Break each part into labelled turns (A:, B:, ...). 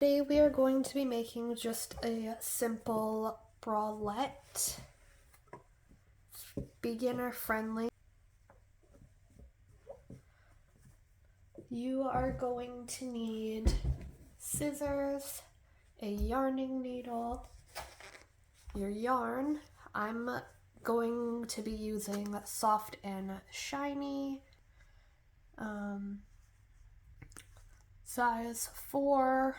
A: Today we are going to be making just a simple bralette, beginner friendly. You are going to need scissors, a yarning needle, your yarn. I'm going to be using soft and shiny, size 4,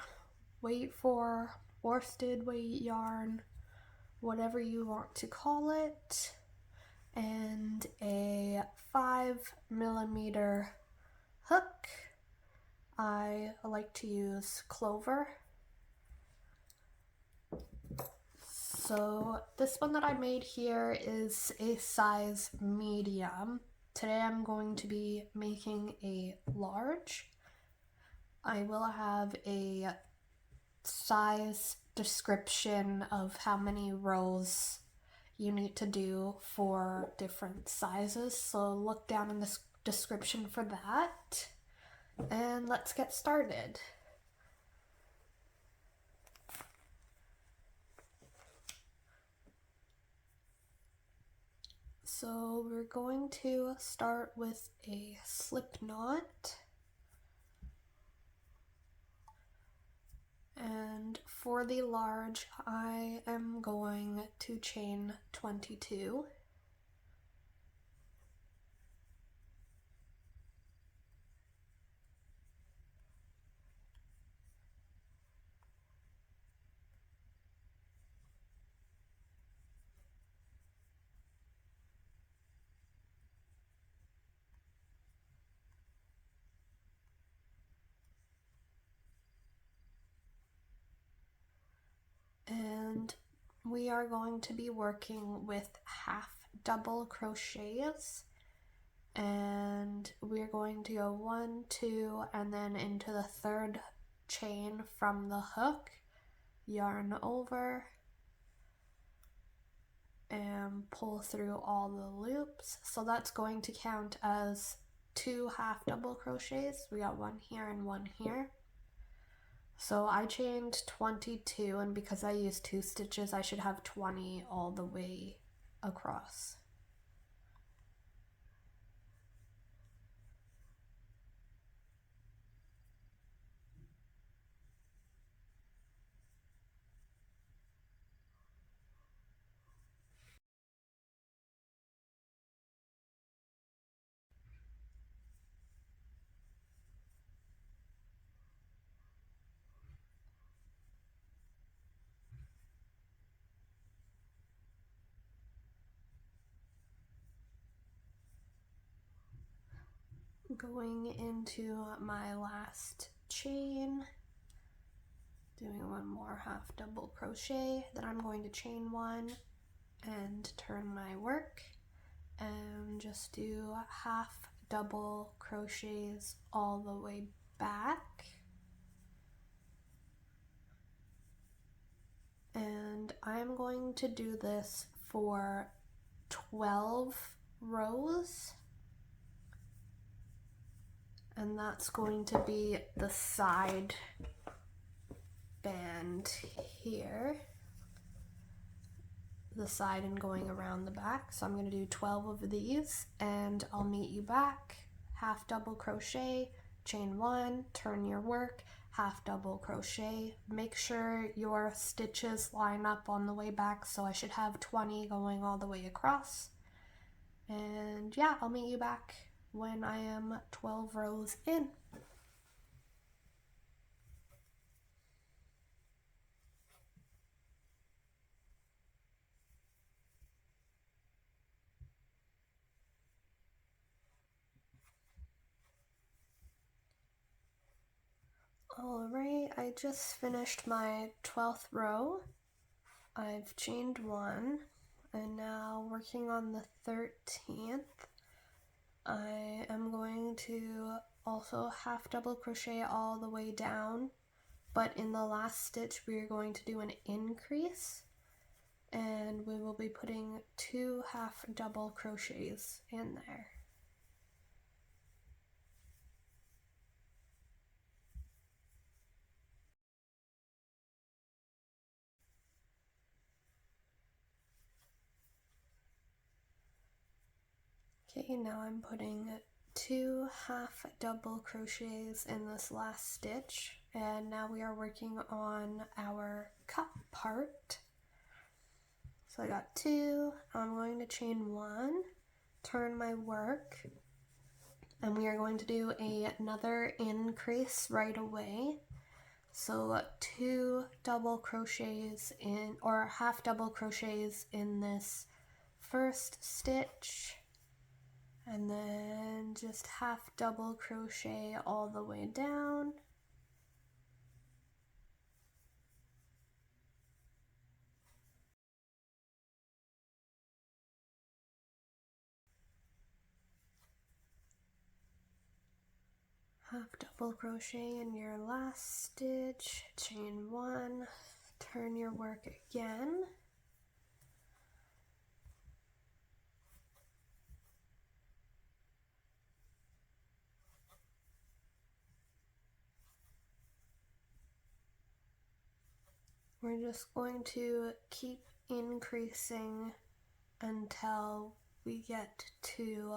A: weight 4, worsted weight yarn, whatever you want to call it, and a 5mm hook. I like to use clover. So this one that I made here is a size medium. Today I'm going to be making a large. I will have a size description of how many rows you need to do for different sizes, so look down in the description for that. And let's get started. So we're going to start with a slip knot. And for the large, I am going to chain 22. And we are going to be working with half double crochets, and we're going to go 1, 2, and then into the third chain from the hook, yarn over, and pull through all the loops. So that's going to count as 2 half double crochets. We got 1 here and 1 here. So I chained 22, and because I used 2 stitches, I should have 20 all the way across. Going into my last chain, doing 1 more half double crochet, then I'm going to chain 1 and turn my work and just do half double crochets all the way back. And I'm going to do this for 12 rows. And that's going to be the side band here, the side and going around the back. So I'm going to do 12 of these, and I'll meet you back. Half double crochet, chain 1, turn your work, half double crochet. Make sure your stitches line up on the way back, so I should have 20 going all the way across. And yeah, I'll meet you back when I am 12 rows in. Alright, I just finished my 12th row. I've chained 1, and now working on the 13th, I am going to also half double crochet all the way down, but in the last stitch we are going to do an increase, and we will be putting 2 half double crochets in there. Okay, now I'm putting 2 half double crochets in this last stitch, and now we are working on our cup part. So I got 2, I'm going to chain 1, turn my work, and we are going to do another increase right away. So 2 double crochets in, or half double crochets in this first stitch, and then just half double crochet all the way down. Half double crochet in your last stitch, chain 1, turn your work again. We're just going to keep increasing until we get to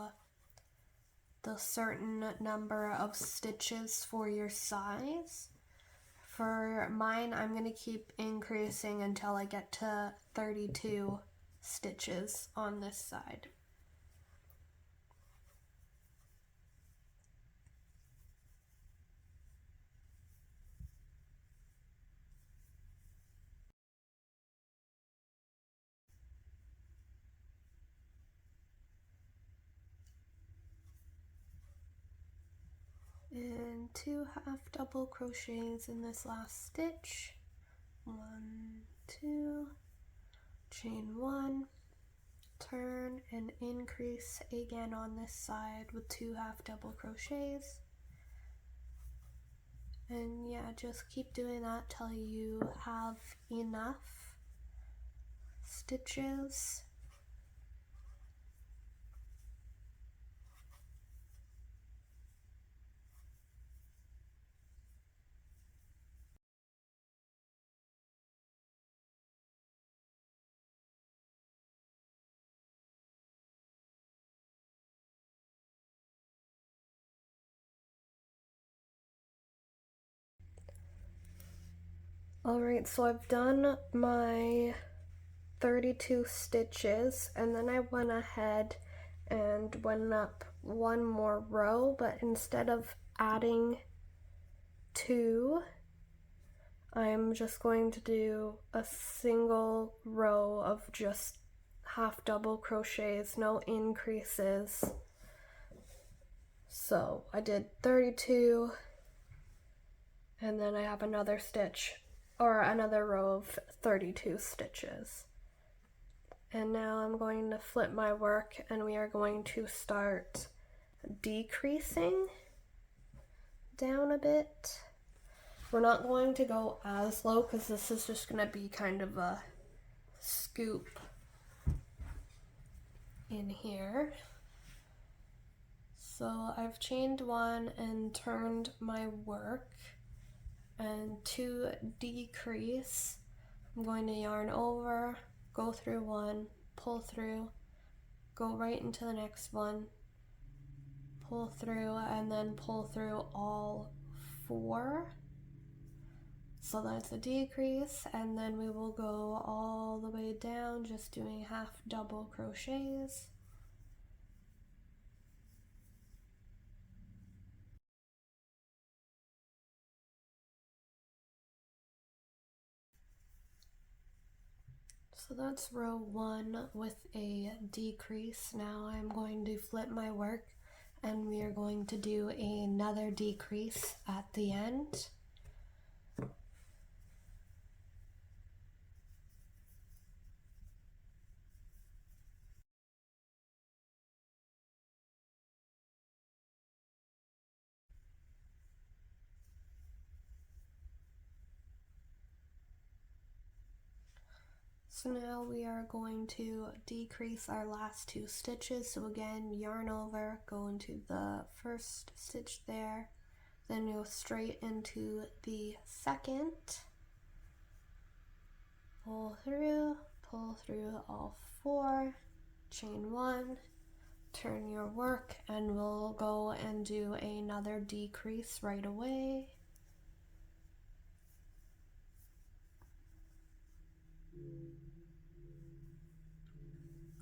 A: the certain number of stitches for your size. For mine, I'm going to keep increasing until I get to 32 stitches on this side. And 2 half double crochets in this last stitch. 1, 2, chain 1, turn and increase again on this side with 2 half double crochets. And yeah, just keep doing that till you have enough stitches. Alright, so I've done my 32 stitches, and then I went ahead and went up one more row, but instead of adding 2, I'm just going to do a single row of just half double crochets, no increases. So I did 32, and then I have another stitch, or another row of 32 stitches. And now I'm going to flip my work, and we are going to start decreasing down a bit. We're not going to go as low because this is just going to be kind of a scoop in here. So I've chained 1 and turned my work, and to decrease, I'm going to yarn over, go through 1, pull through, go right into the next one, pull through, and then pull through all 4. So that's a decrease, and then we will go all the way down just doing half double crochets. So that's row 1 with a decrease. Now I'm going to flip my work, and we are going to do another decrease at the end. So now we are going to decrease our last 2 stitches. So again, yarn over, go into the first stitch there, then go straight into the second, pull through all 4, chain 1, turn your work, and we'll go and do another decrease right away.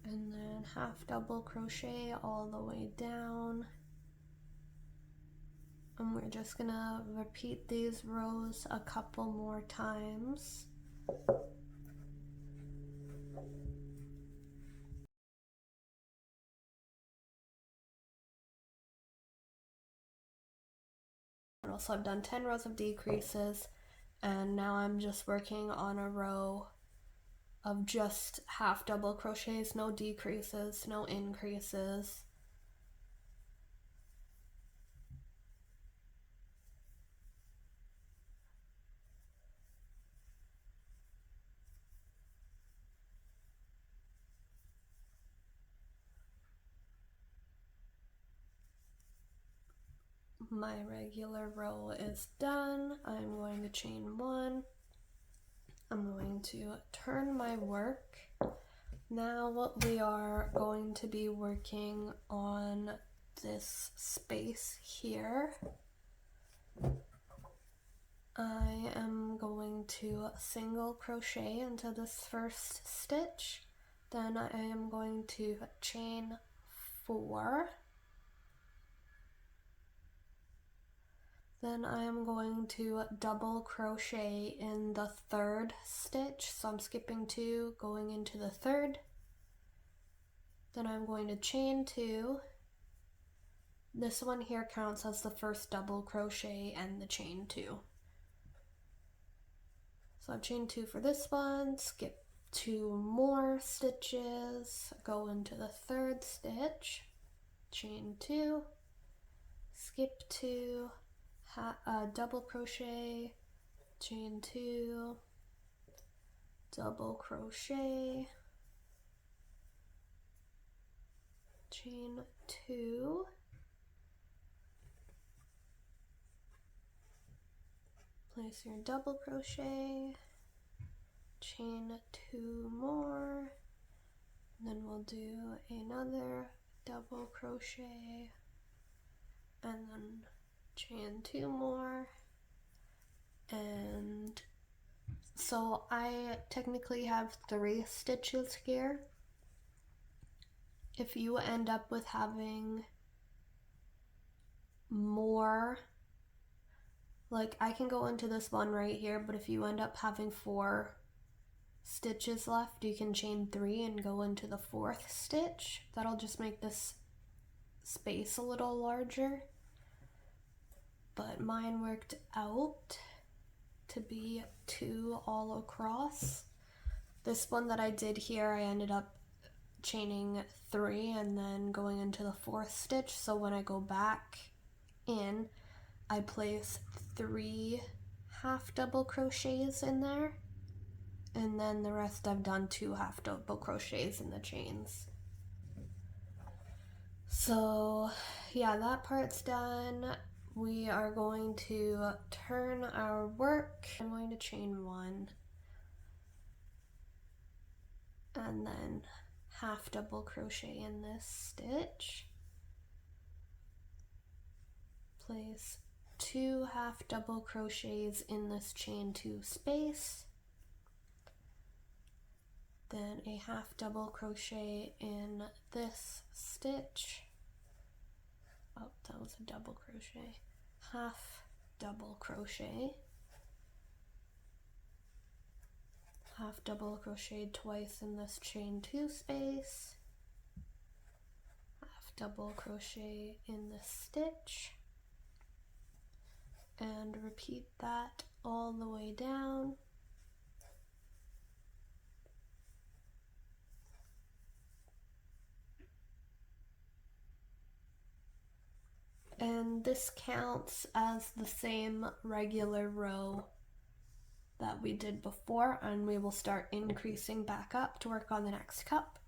A: And then half double crochet all the way down. And we're just gonna repeat these rows a couple more times. So I've done 10 rows of decreases, and now I'm just working on a row of just half double crochets, no decreases, no increases. My regular row is done. I'm going to chain one. I'm going to turn my work. Now we are going to be working on this space here. I am going to single crochet into this first stitch. Then I am going to chain 4. Then I am going to double crochet in the third stitch. So I'm skipping 2, going into the third. Then I'm going to chain 2. This one here counts as the first double crochet and the chain 2. So I've chained 2 for this one, skip 2 more stitches, go into the third stitch, chain 2, skip 2, double crochet, chain 2, double crochet, chain 2, place your double crochet, chain 2 more, then we'll do another double crochet, and then chain 2 more. And so I technically have 3 stitches here. If you end up with having more, like I can go into this one right here, but if you end up having 4 stitches left, you can chain 3 and go into the 4th stitch. That'll just make this space a little larger. But mine worked out to be 2 all across. This one that I did here, I ended up chaining 3 and then going into the 4th stitch. So when I go back in, I place 3 half double crochets in there, and then the rest I've done 2 half double crochets in the chains. So yeah, that part's done. We are going to turn our work. I'm going to chain 1 and then half double crochet in this stitch. Place 2 half double crochets in this chain 2 space. Then a half double crochet in this stitch. Oh, that was a double crochet. Half double crochet. Half double crochet twice in this chain 2 space. Half double crochet in this stitch. And repeat that all the way down. And this counts as the same regular row that we did before, and we will start increasing back up to work on the next cup.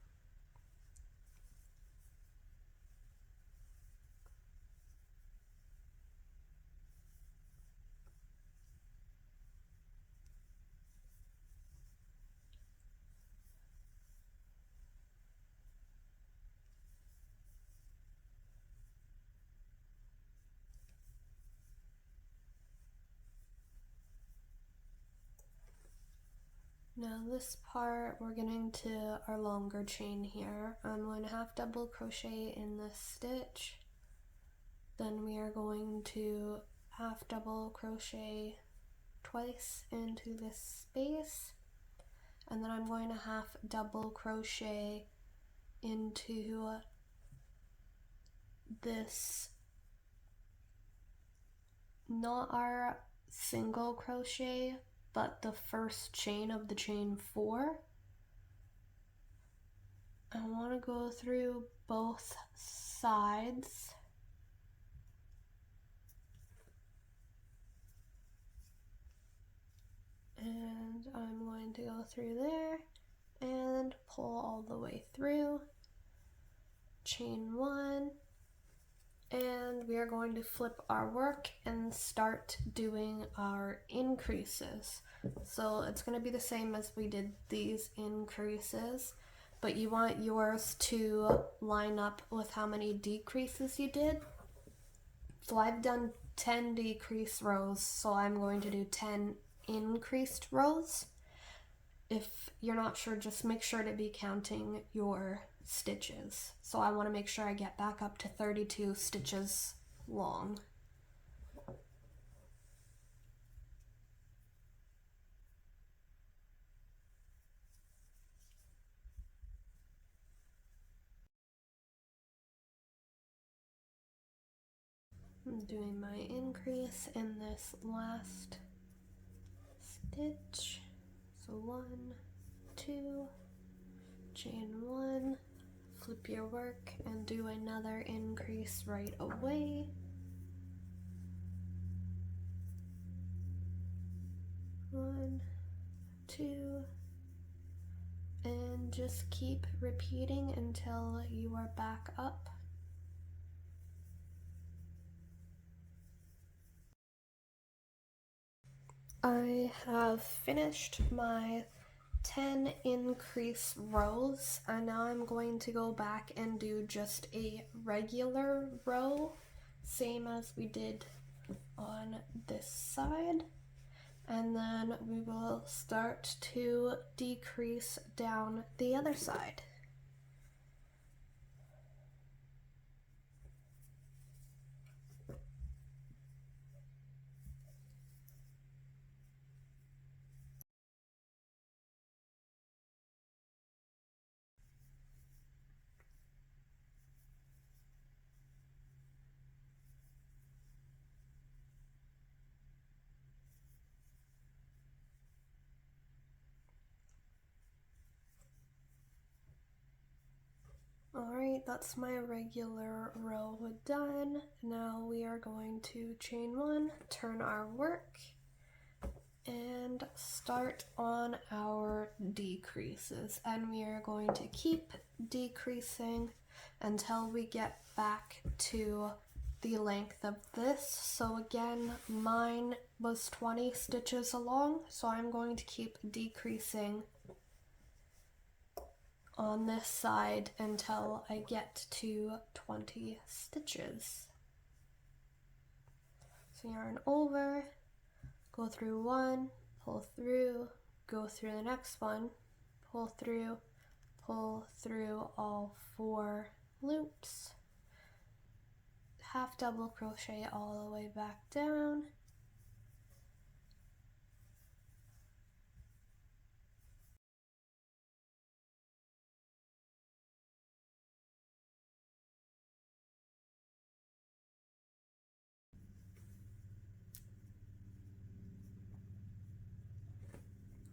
A: Now this part, we're getting to our longer chain here. I'm going to half double crochet in this stitch. Then we are going to half double crochet twice into this space. And then I'm going to half double crochet into this, not our single crochet, but the first chain of the chain 4. I want to go through both sides. And I'm going to go through there and pull all the way through, chain 1, and we are going to flip our work and start doing our increases. So it's going to be the same as we did these increases, but you want yours to line up with how many decreases you did. So I've done 10 decrease rows, so I'm going to do 10 increased rows. If you're not sure, just make sure to be counting your stitches. So I want to make sure I get back up to 32 stitches long. I'm doing my increase in this last stitch. So 1, 2, chain 1, flip your work and do another increase right away. 1, 2, and just keep repeating until you are back up. I have finished my 10 increase rows, and now I'm going to go back and do just a regular row, same as we did on this side, and then we will start to decrease down the other side. Alright, that's my regular row done. Now we are going to chain 1, turn our work, and start on our decreases. And we are going to keep decreasing until we get back to the length of this. So again, mine was 20 stitches long, so I'm going to keep decreasing on this side until I get to 20 stitches. So yarn over, go through 1, pull through, go through the next one, pull through all 4 loops, half double crochet all the way back down,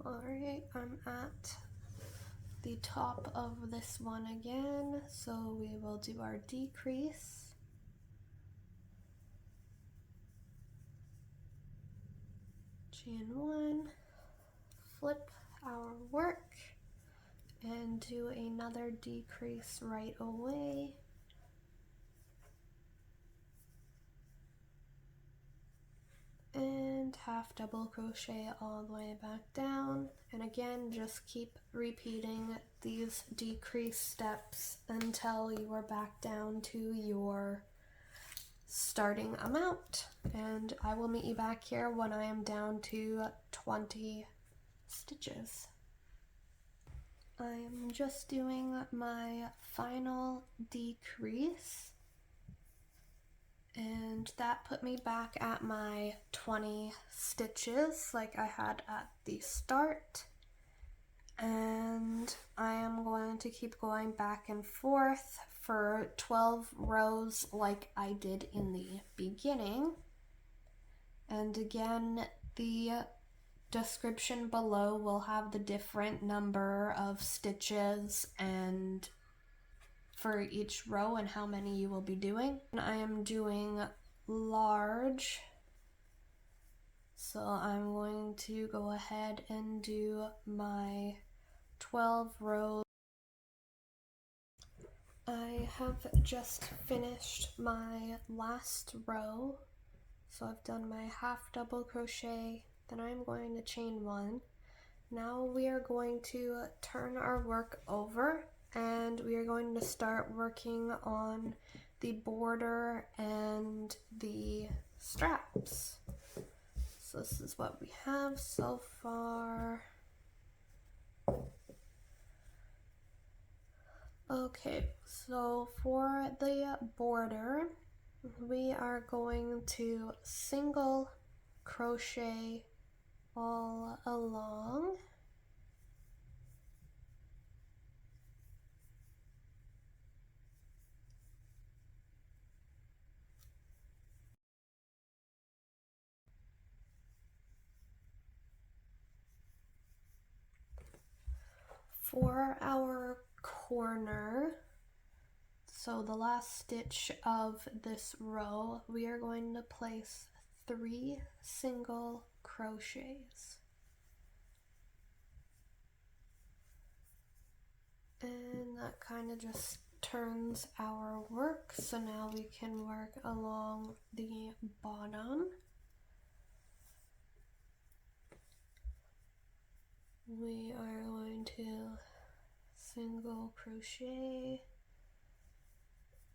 A: alright, I'm at the top of this one again, so we will do our decrease, chain 1, flip our work, and do another decrease right away, and half double crochet all the way back down. And again, just keep repeating these decrease steps until you are back down to your starting amount. And I will meet you back here when I am down to 20 stitches. I'm just doing my final decrease, and that put me back at my 20 stitches like I had at the start. And I am going to keep going back and forth for 12 rows like I did in the beginning. And again, the description below will have the different number of stitches and for each row and how many you will be doing. And I am doing large, so I'm going to go ahead and do my 12 rows. I have just finished my last row, so I've done my half double crochet, then I'm going to chain one. Now we are going to turn our work over and we are going to start working on the border and the straps. So this is what we have so far. Okay, so for the border, we are going to single crochet all along. For our corner, so the last stitch of this row, we are going to place 3 single crochets. And that kind of just turns our work, so now we can work along the bottom. We are going to single crochet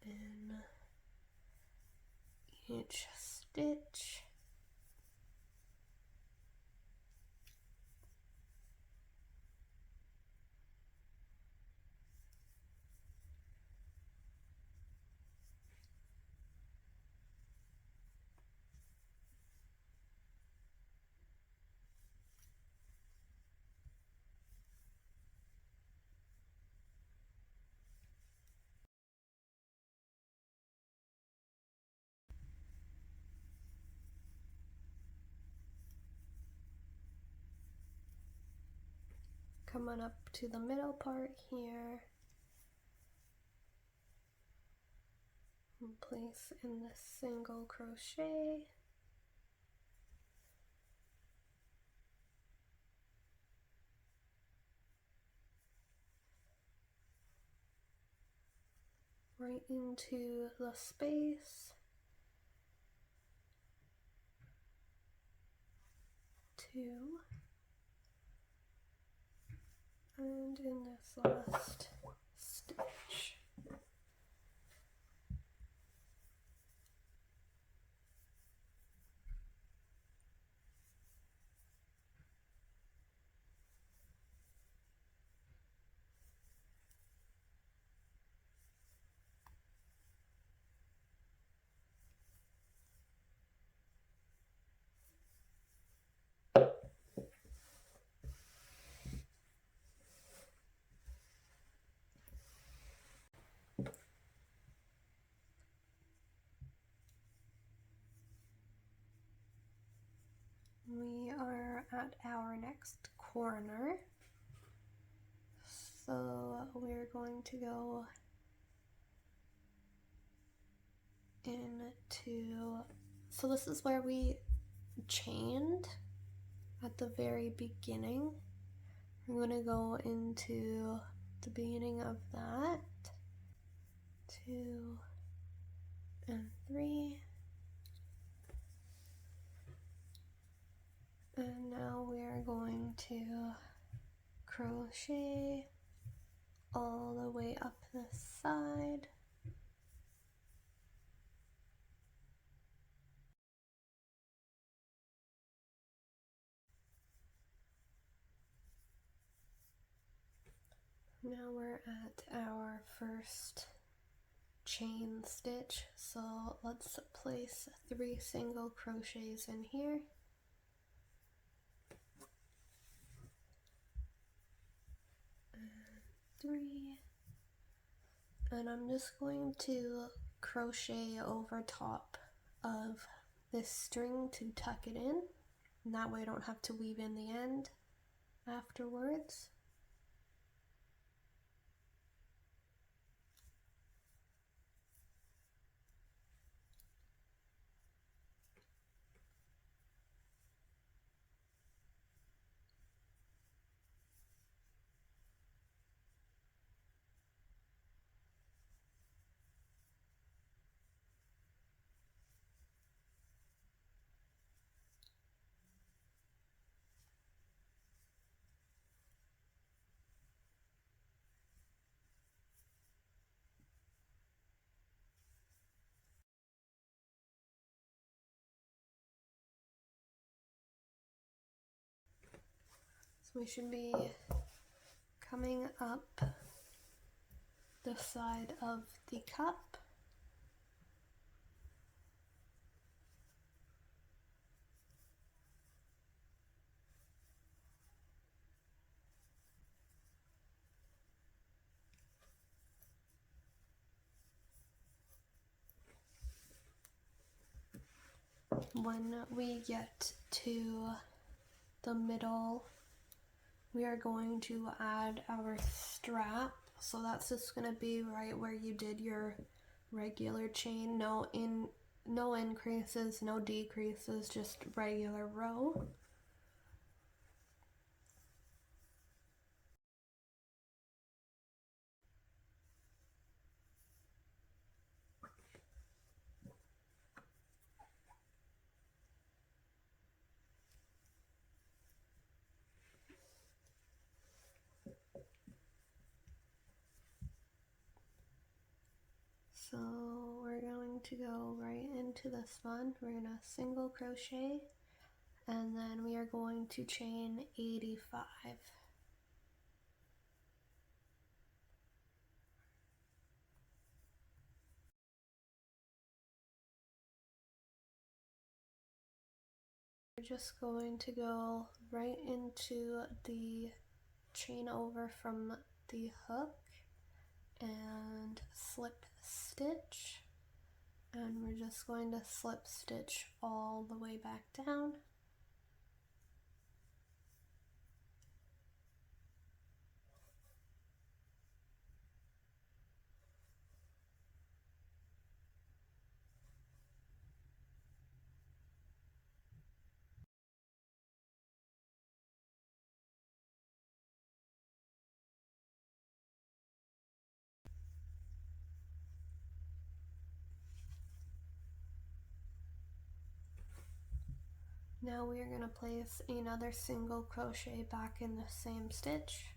A: in each stitch. Coming up to the middle part here, and place in the single crochet. Right into the space. 2. And in this last stitch. We are at our next corner, so we're going to go into, so this is where we chained at the very beginning. We're going to go into the beginning of that. 2 and 3. And now we are going to crochet all the way up this side. Now we're at our first chain stitch, so let's place 3 single crochets in here. And 3. And I'm just going to crochet over top of this string to tuck it in, and that way I don't have to weave in the end afterwards. So we should be coming up the side of the cup. When we get to the middle, we are going to add our strap. So that's just going to be right where you did your regular chain. No increases, no decreases, just regular row. So we're going to go right into this one. We're going to single crochet, and then we are going to chain 85. We're just going to go right into the chain over from the hook and slip stitch, and we're just going to slip stitch all the way back down. Now we are going to place another single crochet back in the same stitch.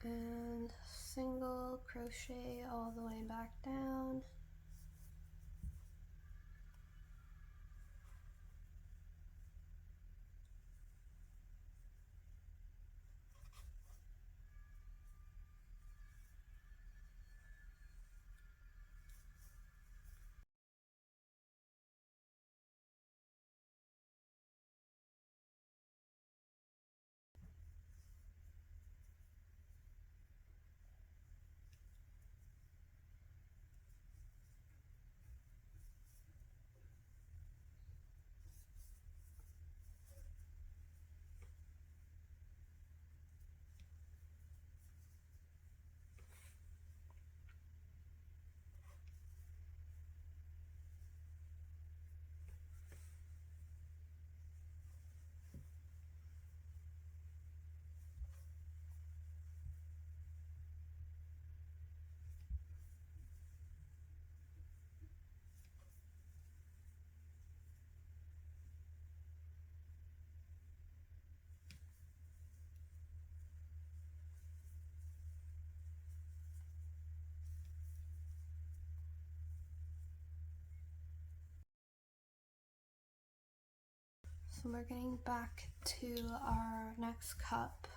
A: And single crochet all the way back down. So we're getting back to our next cup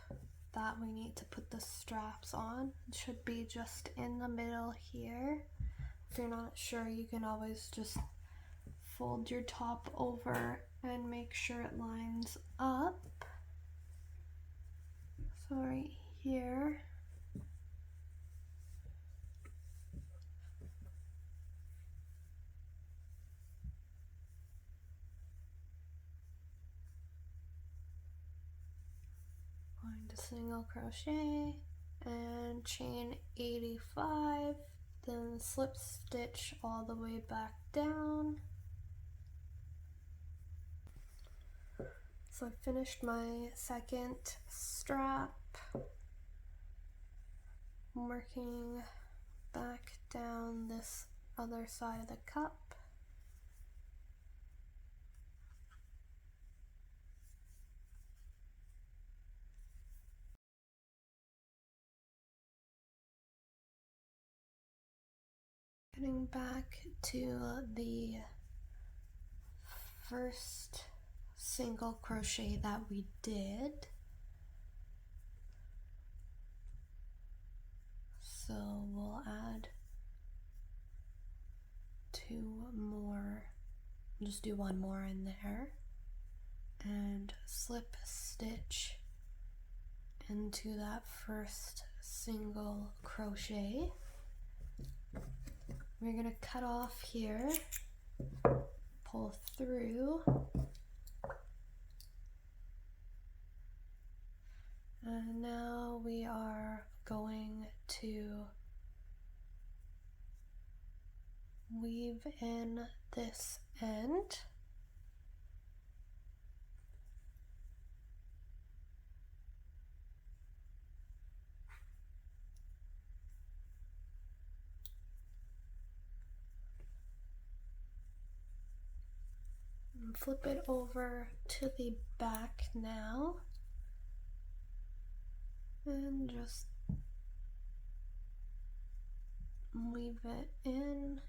A: that we need to put the straps on. It should be just in the middle here. If you're not sure, you can always just fold your top over and make sure it lines up. So right here. Going to single crochet and chain 85, then slip stitch all the way back down. So I finished my second strap. I'm working back down this other side of the cup. Getting back to the first single crochet that we did. So we'll add 2 more, just do 1 more in there, and slip stitch into that first single crochet. We're going to cut off here, pull through, and now we are going to weave in this end. And flip it over to the back now, and just weave it in.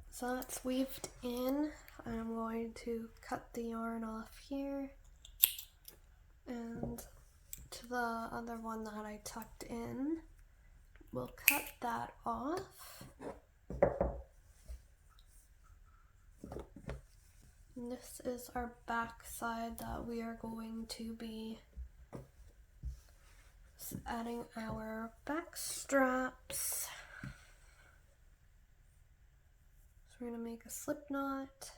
A: So that's weaved in. I'm going to cut the yarn off here, and to the other one that I tucked in, we'll cut that off. And this is our back side that we are going to be adding our back straps. So we're going to make a slip knot.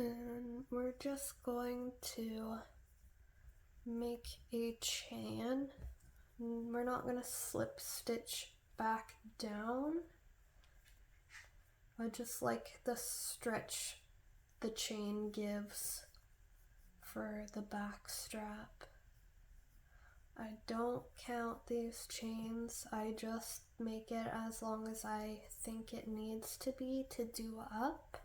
A: And we're just going to make a chain. We're not going to slip stitch back down. I just like the stretch the chain gives for the back strap. I don't count these chains, I just make it as long as I think it needs to be to do up.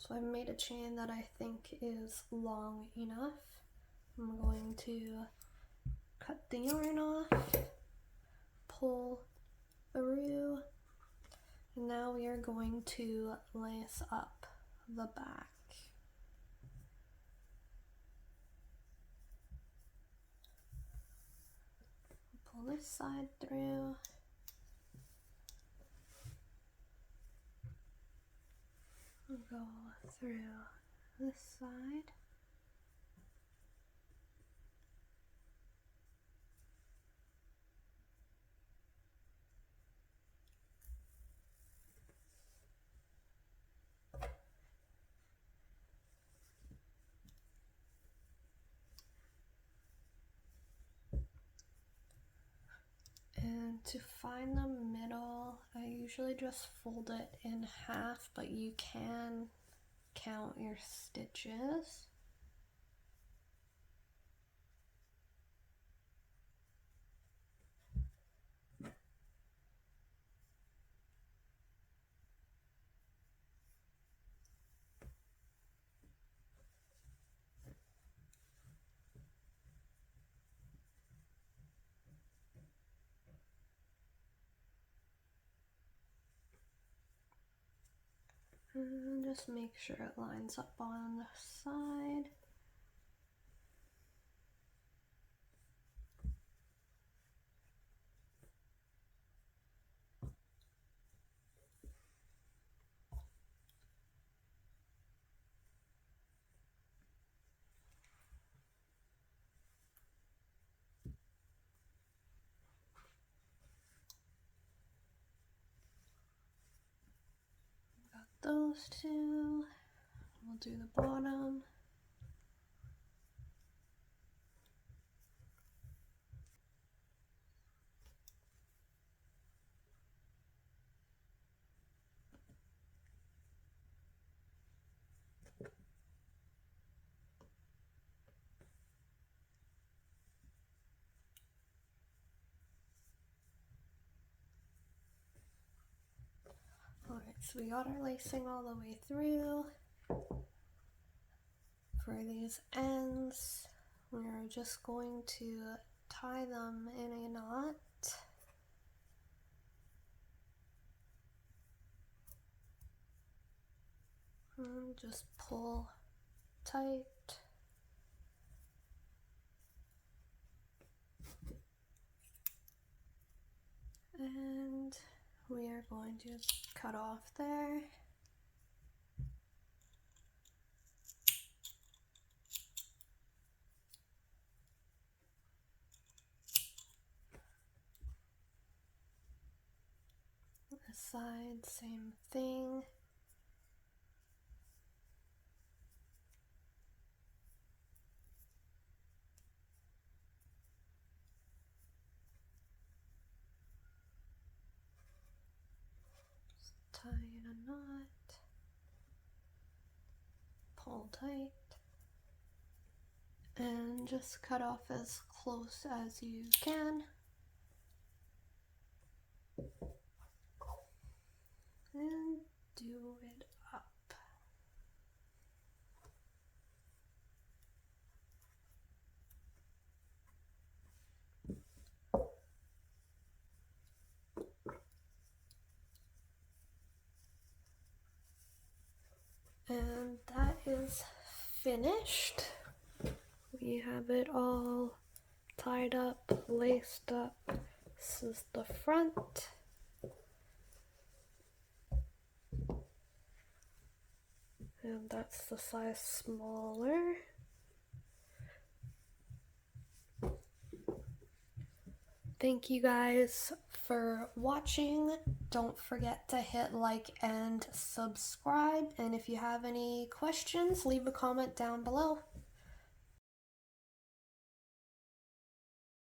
A: So I've made a chain that I think is long enough. I'm going to cut the yarn off, pull through, and now we are going to lace up the back. Pull this side through. Go through this side. And To find the middle, I usually just fold it in half, but you can count your stitches. And just make sure it lines up on the side. Got those two. We'll do the bottom. Alright, so we got our lacing all the way through. For these ends, we're just going to tie them in a knot. And just pull tight. And we are going to cut off there. This side, same thing. Just tie in a knot. Pull tight. And just cut off as close as you can. And do it up. And that is finished. We have it all tied up, laced up. This is the front. And that's the size smaller. Thank you guys for watching. Don't forget to hit like and subscribe. And if you have any questions, leave a comment down below.